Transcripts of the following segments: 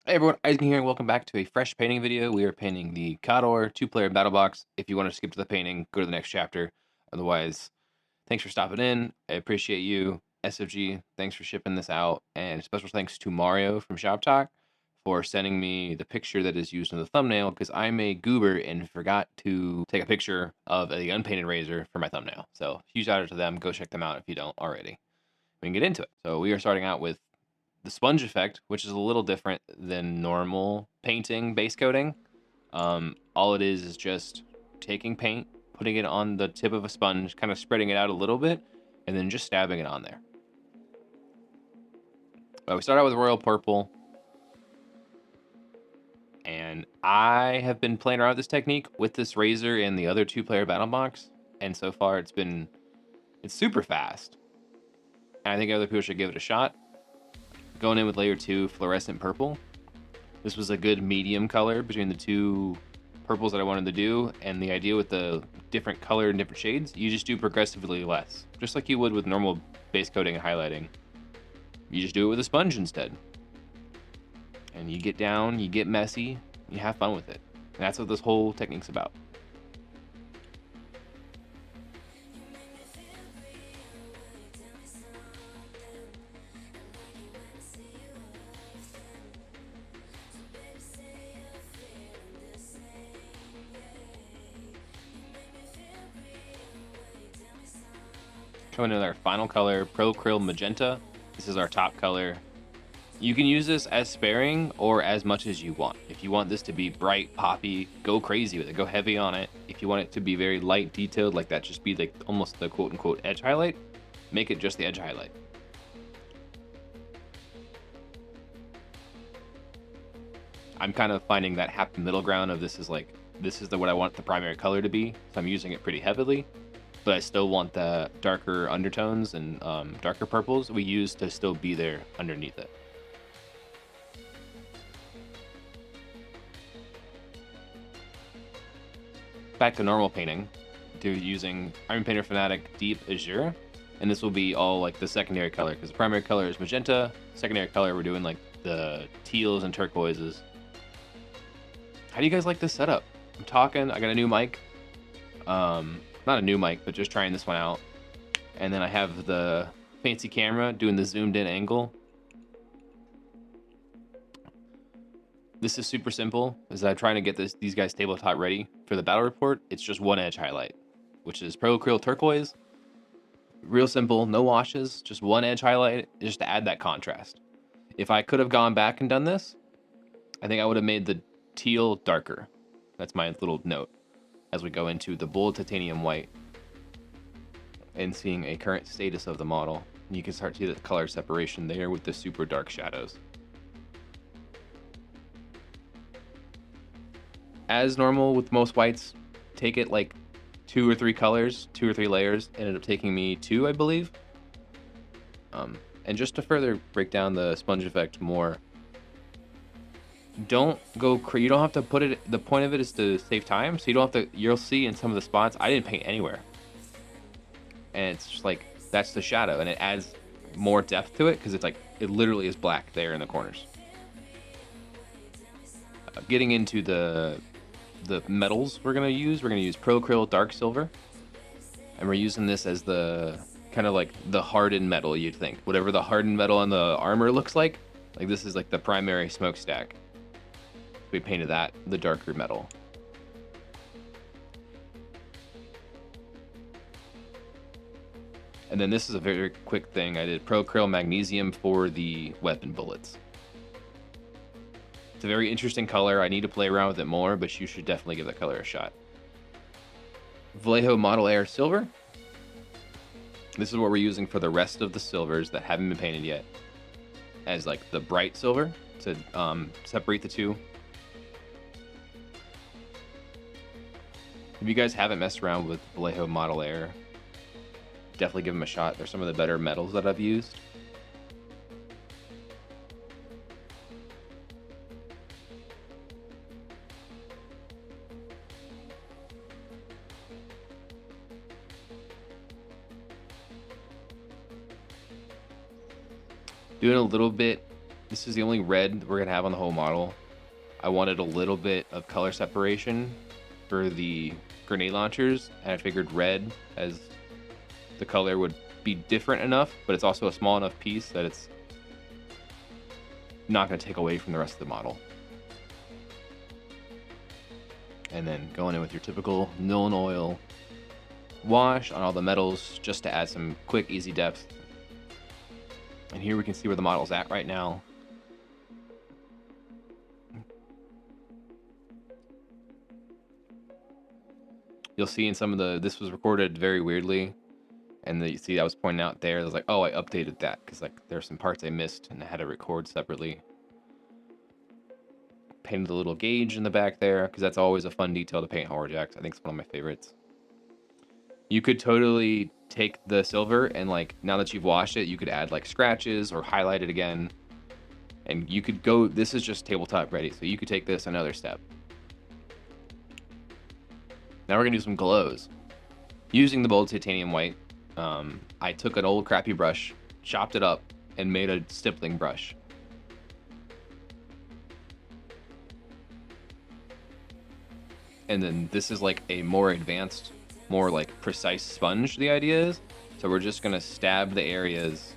Hey everyone, Isaac here, and welcome back to a fresh painting video. We are painting the Khador two-player battle box. If you want to skip to the painting, go to the next chapter. Otherwise, thanks for stopping in. I appreciate you. SFG, thanks for shipping this out. And special thanks to Mario from Shop Talk for sending me the picture that is used in the thumbnail, because I'm a goober and forgot to take a picture of the unpainted razor for my thumbnail. So huge shout out to them. Go check them out if you don't already. We can get into it. So we are starting out with the sponge effect, which is a little different than normal painting base coating. All it is just taking paint, putting it on the tip of a sponge, kind of spreading it out a little bit, and then just stabbing it on there. We start out with royal purple, and I have been playing around with this technique with this razor and the other two-player battle box, and so far it's super fast. And I think other people should give it a shot. Going in with layer 2 fluorescent purple. This was a good medium color between the two purples that I wanted to do, and the idea with the different color and different shades, you just do progressively less, just like you would with normal base coating and highlighting. You just do it with a sponge instead. And you get down, you get messy, you have fun with it. And that's what this whole technique's about. Coming in our final color, Pro Krill Magenta. This is our top color. You can use this as sparing or as much as you want. If you want this to be bright, poppy, go crazy with it. Go heavy on it. If you want it to be very light, detailed, like that, just be like almost the quote-unquote edge highlight, make it just the edge highlight. I'm kind of finding that happy middle ground of this is what I want the primary color to be, so I'm using it pretty heavily, but I still want the darker undertones and darker purples we use to still be there underneath it. Back to normal painting, using Iron Painter Fanatic Deep Azure, and this will be all like the secondary color, because the primary color is magenta, secondary color we're doing like the teals and turquoises. How do you guys like this setup? I'm talking, I got a new mic, not a new mic, but just trying this one out, and then I have the fancy camera doing the zoomed in angle. This is super simple, as I'm trying to get these guys tabletop ready for the battle report. It's just one edge highlight, which is Pro Krill Turquoise. Real simple, no washes, just one edge highlight, just to add that contrast. If I could have gone back and done this, I think I would have made the teal darker. That's my little note as we go into the bold titanium white and seeing a current status of the model. You can start to see the color separation there with the super dark shadows. As normal with most whites, take it like 2 or 3 colors, 2 or 3 layers. Ended up taking me 2, I believe. And just to further break down the sponge effect more, don't go you don't have to put it, the point of it is to save time, so you don't have to, you'll see in some of the spots, I didn't paint anywhere. And it's just like, that's the shadow, and it adds more depth to it, because it's like, it literally is black there in the corners. Getting into the metals we're gonna use Pro Krill Dark Silver, and we're using this as the kind of like the hardened metal. You'd think whatever the hardened metal on the armor looks like this is like the primary smokestack. We painted that the darker metal. And then this is a very quick thing. I did Pro Krill Magnesium for the weapon bullets. It's a very interesting color. I need to play around with it more, but you should definitely give that color a shot. Vallejo Model Air Silver. This is what we're using for the rest of the silvers that haven't been painted yet, as like the bright silver to separate the two. If you guys haven't messed around with Vallejo Model Air, definitely give them a shot. They're some of the better metals that I've used. Doing a little bit This is the only red we're gonna have on the whole model. I wanted a little bit of color separation for the grenade launchers, and I figured red as the color would be different enough, but it's also a small enough piece that it's not going to take away from the rest of the model. And then going in with your typical Nuln Oil wash on all the metals just to add some quick, easy depth. And here we can see where the model's at right now. You'll see in some of the, this was recorded very weirdly. And you see I was pointing out there, I was like, oh, I updated that because like there's some parts I missed and I had to record separately. Painted the little gauge in the back there because that's always a fun detail to paint Hoverjacks. I think it's one of my favorites. You could totally take the silver and like now that you've washed it, you could add like scratches or highlight it again. And you could go, this is just tabletop ready, so you could take this another step. Now we're gonna do some glows. Using the bold titanium white, I took an old crappy brush, chopped it up, and made a stippling brush. And then this is like a more advanced, more like precise sponge, the idea is. So we're just gonna stab the areas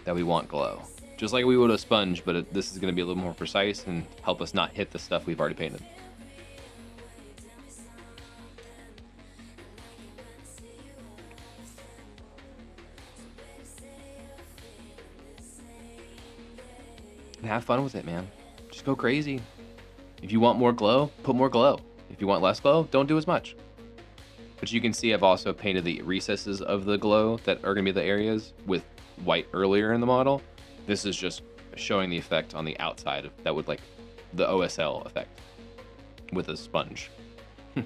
that we want glow. Just like we would a sponge, but this is gonna be a little more precise and help us not hit the stuff we've already painted. And have fun with it, man. Just go crazy. If you want more glow, put more glow. If you want less glow, don't do as much. But you can see I've also painted the recesses of the glow that are going to be the areas with white earlier in the model. This is just showing the effect on the outside that would like the OSL effect with a sponge. So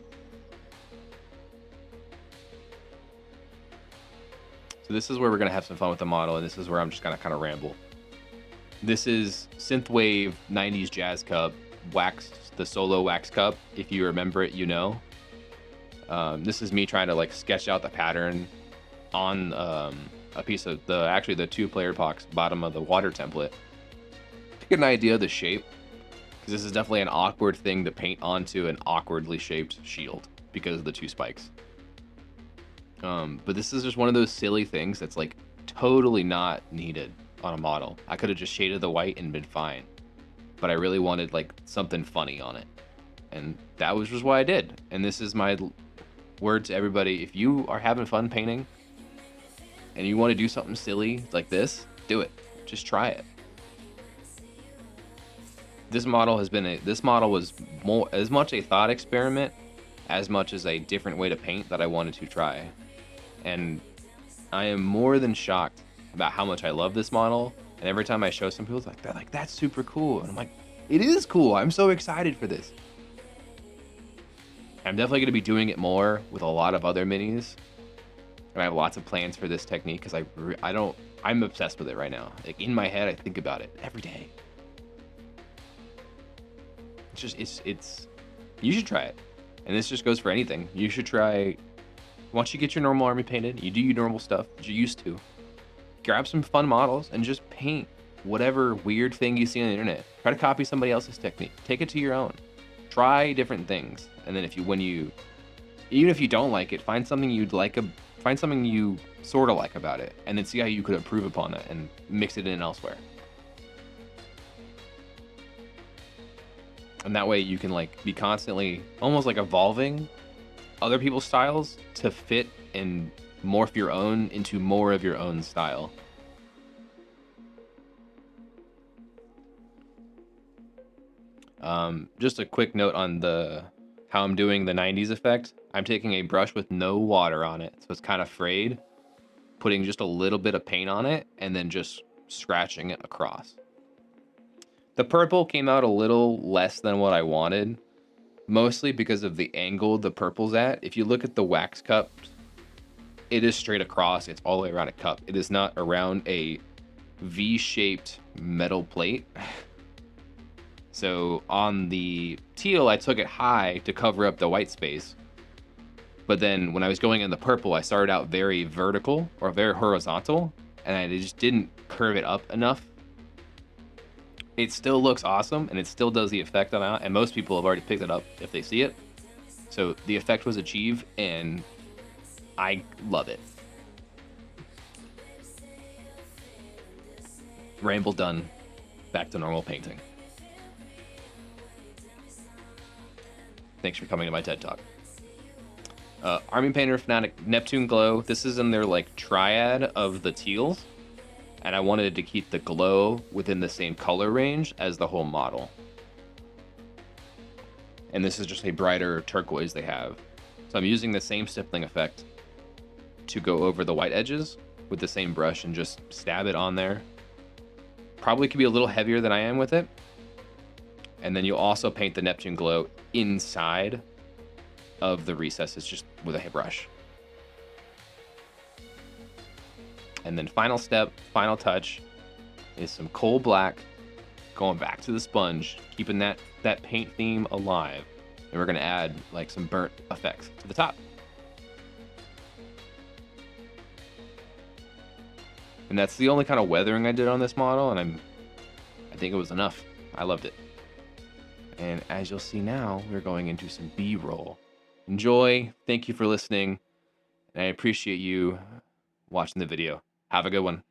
this is where we're going to have some fun with the model, and this is where I'm just going to kind of ramble. This is Synthwave 90s Jazz Cup, waxed, the solo wax cup. If you remember it, you know. This is me trying to like sketch out the pattern on a piece of actually the 2-player box bottom of the water template to get an idea of the shape, because this is definitely an awkward thing to paint onto an awkwardly shaped shield because of the 2 spikes. But this is just one of those silly things that's like totally not needed on a model. I could have just shaded the white and been fine, but I really wanted like something funny on it, and that was just what I did. And this is my word to everybody: if you are having fun painting and you want to do something silly like this, do it. Just try it. This model was more as much a thought experiment as much as a different way to paint that I wanted to try, and I am more than shocked about how much I love this model. And every time I show some people, they're like, that's super cool. And I'm like, it is cool. I'm so excited for this. I'm definitely going to be doing it more with a lot of other minis. And I have lots of plans for this technique because I'm obsessed with it right now. Like in my head, I think about it every day. You should try it. And this just goes for anything. You should try, once you get your normal army painted, you do your normal stuff that you used to. Grab some fun models and just paint whatever weird thing you see on the internet. Try to copy somebody else's technique. Take it to your own. Try different things. And then even if you don't like it, find something find something you sort of like about it, and then see how you could improve upon that and mix it in elsewhere. And that way you can like be constantly almost like evolving other people's styles to fit and morph your own into more of your own style. Just a quick note on how I'm doing the 90s effect. I'm taking a brush with no water on it, so it's kind of frayed, putting just a little bit of paint on it, and then just scratching it across. The purple came out a little less than what I wanted, mostly because of the angle the purple's at. If you look at the wax cup, it is straight across. It's all the way around a cup. It is not around a V-shaped metal plate. So on the teal, I took it high to cover up the white space. But then when I was going in the purple, I started out very vertical or very horizontal, and I just didn't curve it up enough it still looks awesome, and it still does the effect I'm out, and most people have already picked it up if they see it. So the effect was achieved, and I love it. Ramble done. Back to normal painting. Thanks for coming to my TED Talk. Army Painter Fanatic Neptune Glow. This is in their like triad of the teals, and I wanted to keep the glow within the same color range as the whole model. And this is just a brighter turquoise they have. So I'm using the same stippling effect to go over the white edges with the same brush and just stab it on there. Probably could be a little heavier than I am with it. And then you'll also paint the Neptune Glow inside of the recesses just with a brush. And then final step, final touch is some coal black, going back to the sponge, keeping that paint theme alive. And we're gonna add like some burnt effects to the top. And that's the only kind of weathering I did on this model, and I think it was enough. I loved it. And as you'll see now, we're going into some B-roll. Enjoy. Thank you for listening. And I appreciate you watching the video. Have a good one.